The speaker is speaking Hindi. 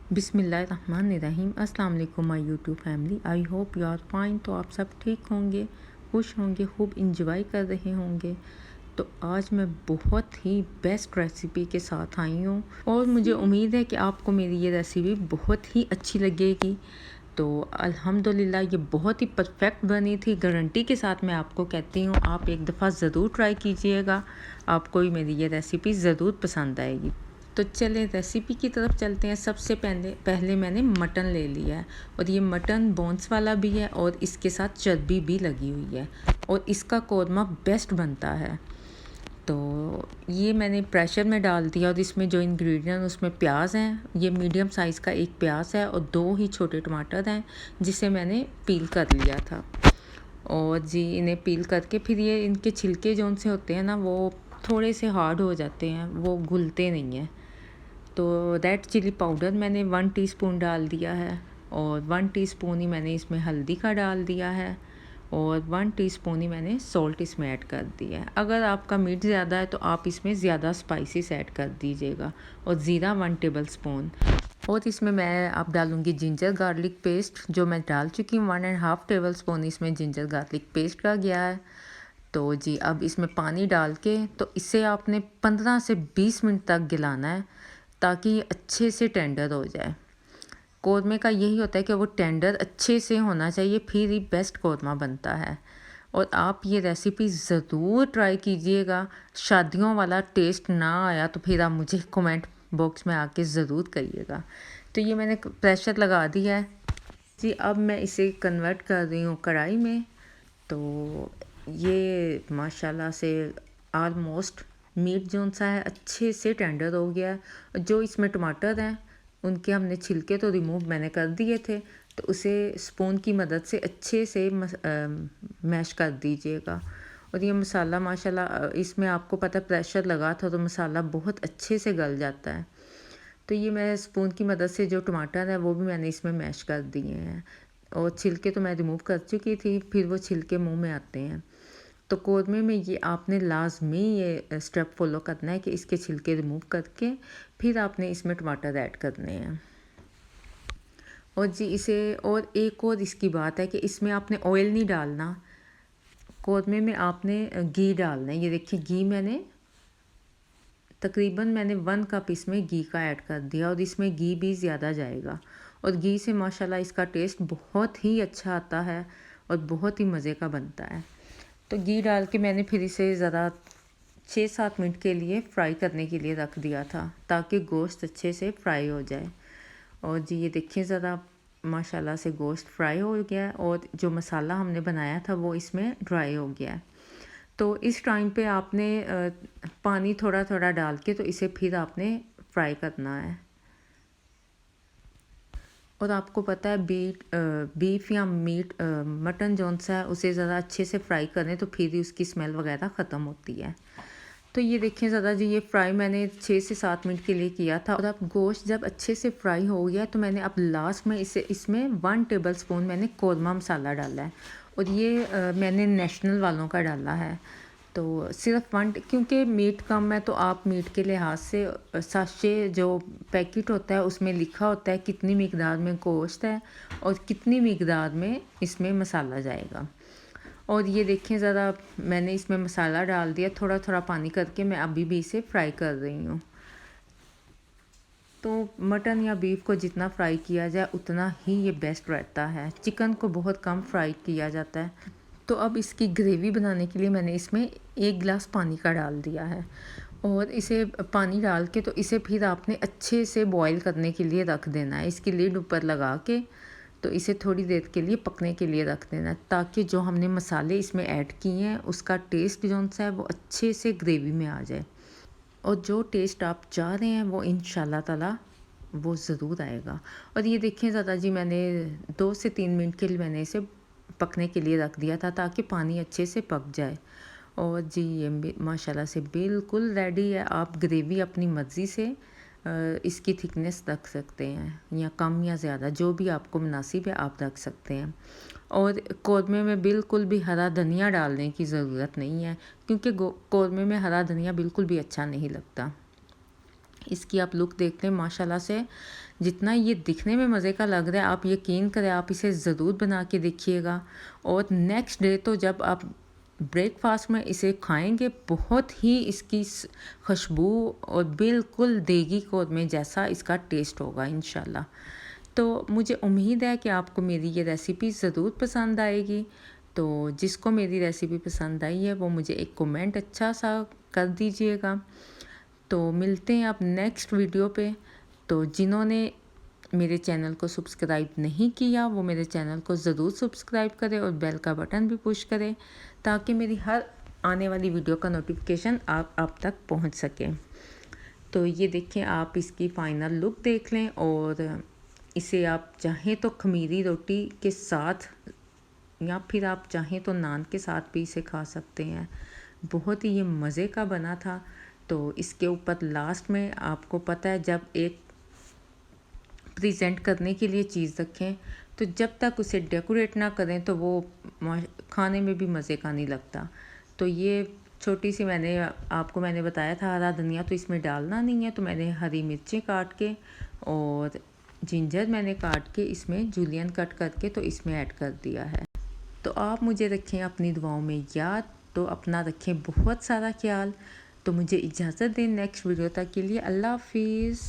बिस्मिल्लाहिर्रहमानिर्रहीम। अस्सलाम वालेकुम my YouTube family. I hope you are fine. तो आप सब ठीक होंगे, खुश होंगे, खूब इंजॉय कर रहे होंगे। तो आज मैं बहुत ही बेस्ट रेसिपी के साथ आई हूँ और मुझे उम्मीद है कि आपको मेरी ये रेसिपी बहुत ही अच्छी लगेगी। तो अल्हम्दुलिल्लाह ये बहुत ही परफेक्ट बनी थी। गारंटी के साथ मैं आपको कहती हूँ, आप एक दफ़ा ज़रूर ट्राई कीजिएगा, आपको मेरी ये रेसिपी ज़रूर पसंद आएगी। तो चलें रेसिपी की तरफ चलते हैं। सबसे पहले मैंने मटन ले लिया है और ये मटन बोन्स वाला भी है और इसके साथ चर्बी भी लगी हुई है और इसका कौरमा बेस्ट बनता है। तो ये मैंने प्रेशर में डाल दिया और इसमें जो इंग्रेडिएंट उसमें प्याज हैं, ये मीडियम साइज़ का एक प्याज है और 2 ही छोटे टमाटर हैं जिसे मैंने पील कर लिया था। और जी इन्हें पील करके फिर ये इनके छिलके जो उनसे होते हैं ना, वो थोड़े से हार्ड हो जाते हैं, वो घुलते नहीं हैं। तो रेड चिली पाउडर मैंने 1 टीस्पून डाल दिया है और 1 टीस्पून ही मैंने इसमें हल्दी का डाल दिया है और 1 टीस्पून ही मैंने सॉल्ट इसमें ऐड कर दिया है। अगर आपका मीट ज़्यादा है तो आप इसमें ज़्यादा स्पाइसेस ऐड कर दीजिएगा। और ज़ीरा 1 टेबल स्पून। और इसमें मैं अब डालूँगी जिंजर गार्लिक पेस्ट, जो मैं डाल चुकी हूँ 1.5 टेबल स्पून इसमें जिंजर गार्लिक पेस्ट का गया है। तो जी अब इसमें पानी डाल के तो इसे आपने 15 से 20 मिनट तक गिलाना है ताकि ये अच्छे से टेंडर हो जाए। कौरमे का यही होता है कि वो टेंडर अच्छे से होना चाहिए, फिर ही बेस्ट कौरमा बनता है। और आप ये रेसिपी ज़रूर ट्राई कीजिएगा। शादियों वाला टेस्ट ना आया तो फिर आप मुझे कमेंट बॉक्स में आके ज़रूर कहिएगा। तो ये मैंने प्रेशर लगा दिया है जी। अब मैं इसे कन्वर्ट कर रही हूँ कढ़ाई में। तो ये माशाल्लाह से ऑलमोस्ट मीट जो सा है अच्छे से टेंडर हो गया है। जो इसमें टमाटर हैं उनके हमने छिलके तो रिमूव मैंने कर दिए थे, तो उसे स्पून की मदद से अच्छे से मैश कर दीजिएगा। और ये मसाला माशाल्लाह इसमें आपको पता है प्रेशर लगा था तो मसाला बहुत अच्छे से गल जाता है। तो ये मैं स्पून की मदद से जो टमाटर है वो भी मैंने इसमें मैश कर दिए हैं और छिलके तो मैं रिमूव कर चुकी थी, फिर वो छिलके मुंह में आते हैं। तो कौरमे में ये आपने लाजमी ये स्टेप फॉलो करना है कि इसके छिलके रिमूव करके फिर आपने इसमें टमाटर ऐड करने हैं। और जी इसे और एक और इसकी बात है कि इसमें आपने ऑयल नहीं डालना, कौरमे में आपने घी डालना है। ये देखिए घी मैंने तकरीबन 1 कप इसमें घी का ऐड कर दिया और इसमें घी भी ज़्यादा जाएगा। और घी से माशाल्लाह इसका टेस्ट बहुत ही अच्छा आता है और बहुत ही मज़े का बनता है। तो घी डाल के मैंने फिर इसे ज़रा 6-7 मिनट के लिए फ्राई करने के लिए रख दिया था ताकि गोश्त अच्छे से फ्राई हो जाए। और जी ये देखिए ज़रा माशाल्लाह से गोश्त फ्राई हो गया और जो मसाला हमने बनाया था वो इसमें ड्राई हो गया है। तो इस टाइम पे आपने पानी थोड़ा थोड़ा डाल के तो इसे फिर आपने फ्राई करना है। और आपको पता है बीफ या मीट मटन जौन सा है उसे ज़रा अच्छे से फ्राई करें तो फिर ही उसकी स्मेल वगैरह ख़त्म होती है। तो ये देखें ज़रा जी ये फ्राई मैंने 6 से 7 मिनट के लिए किया था। और अब गोश्त जब अच्छे से फ्राई हो गया तो मैंने अब लास्ट में इसमें 1 टेबल स्पून मैंने कौरमा मसाला डाला है और ये मैंने नेशनल वालों का डाला है। तो सिर्फ 1, क्योंकि मीट कम है तो आप मीट के लिहाज से साशे जो पैकेट होता है उसमें लिखा होता है कितनी मिकदार में गोश्त है और कितनी मिकदार में इसमें मसाला जाएगा। और ये देखें ज़रा मैंने इसमें मसाला डाल दिया, थोड़ा थोड़ा पानी करके मैं अभी भी इसे फ्राई कर रही हूँ। तो मटन या बीफ को जितना फ्राई किया जाए उतना ही ये बेस्ट रहता है। चिकन को बहुत कम फ्राई किया जाता है। तो अब इसकी ग्रेवी बनाने के लिए मैंने इसमें 1 गिलास पानी का डाल दिया है और इसे पानी डाल के तो इसे फिर आपने अच्छे से बॉईल करने के लिए रख देना है। इसकी लिड ऊपर लगा के तो इसे थोड़ी देर के लिए पकने के लिए रख देना है ताकि जो हमने मसाले इसमें ऐड किए हैं उसका टेस्ट जो सा है वो अच्छे से ग्रेवी में आ जाए। और जो टेस्ट आप चाह रहे हैं वो इंशाल्लाह ताला वो ज़रूर आएगा। और ये देखें ज़रा जी मैंने 2 से 3 मिनट के लिए मैंने इसे पकने के लिए रख दिया था ताकि पानी अच्छे से पक जाए। और जी ये माशाल्लाह से बिल्कुल रेडी है। आप ग्रेवी अपनी मर्ज़ी से इसकी थिकनेस रख सकते हैं या कम या ज़्यादा, जो भी आपको मुनासिब है आप रख सकते हैं। और कौरमे में बिल्कुल भी हरा धनिया डालने की ज़रूरत नहीं है क्योंकि कौरमे में हरा धनिया बिल्कुल भी अच्छा नहीं लगता। इसकी आप लुक देख लें माशाल्लाह से, जितना ये दिखने में मज़े का लग रहा है आप यकीन करें आप इसे ज़रूर बना के देखिएगा। और नेक्स्ट डे तो जब आप ब्रेकफास्ट में इसे खाएंगे बहुत ही इसकी खुशबू और बिल्कुल देगी कौरमे जैसा इसका टेस्ट होगा इंशाल्लाह। तो मुझे उम्मीद है कि आपको मेरी ये रेसिपी ज़रूर पसंद आएगी। तो जिसको मेरी रेसिपी पसंद आई है वो मुझे एक कमेंट अच्छा सा कर दीजिएगा। तो मिलते हैं अब नेक्स्ट वीडियो पे। तो जिन्होंने मेरे चैनल को सब्सक्राइब नहीं किया वो मेरे चैनल को ज़रूर सब्सक्राइब करें और बेल का बटन भी पुश करें ताकि मेरी हर आने वाली वीडियो का नोटिफिकेशन आप तक पहुंच सके। तो ये देखें, आप इसकी फ़ाइनल लुक देख लें और इसे आप चाहें तो खमीरी रोटी के साथ या फिर आप चाहें तो नान के साथ भी इसे खा सकते हैं। बहुत ही ये मज़े का बना था। तो इसके ऊपर लास्ट में आपको पता है जब एक प्रेजेंट करने के लिए चीज़ रखें तो जब तक उसे डेकोरेट ना करें तो वो खाने में भी मज़े का नहीं लगता। तो ये छोटी सी मैंने बताया था हरा धनिया तो इसमें डालना नहीं है, तो मैंने हरी मिर्चें काट के और जिंजर मैंने काट के इसमें जूलियन कट करके तो इसमें ऐड कर दिया है। तो आप मुझे रखें अपनी दुआओं में याद, तो अपना रखें बहुत सारा ख्याल। तो मुझे इजाज़त दें नेक्स्ट वीडियो तक के लिए। अल्लाह हाफिज़।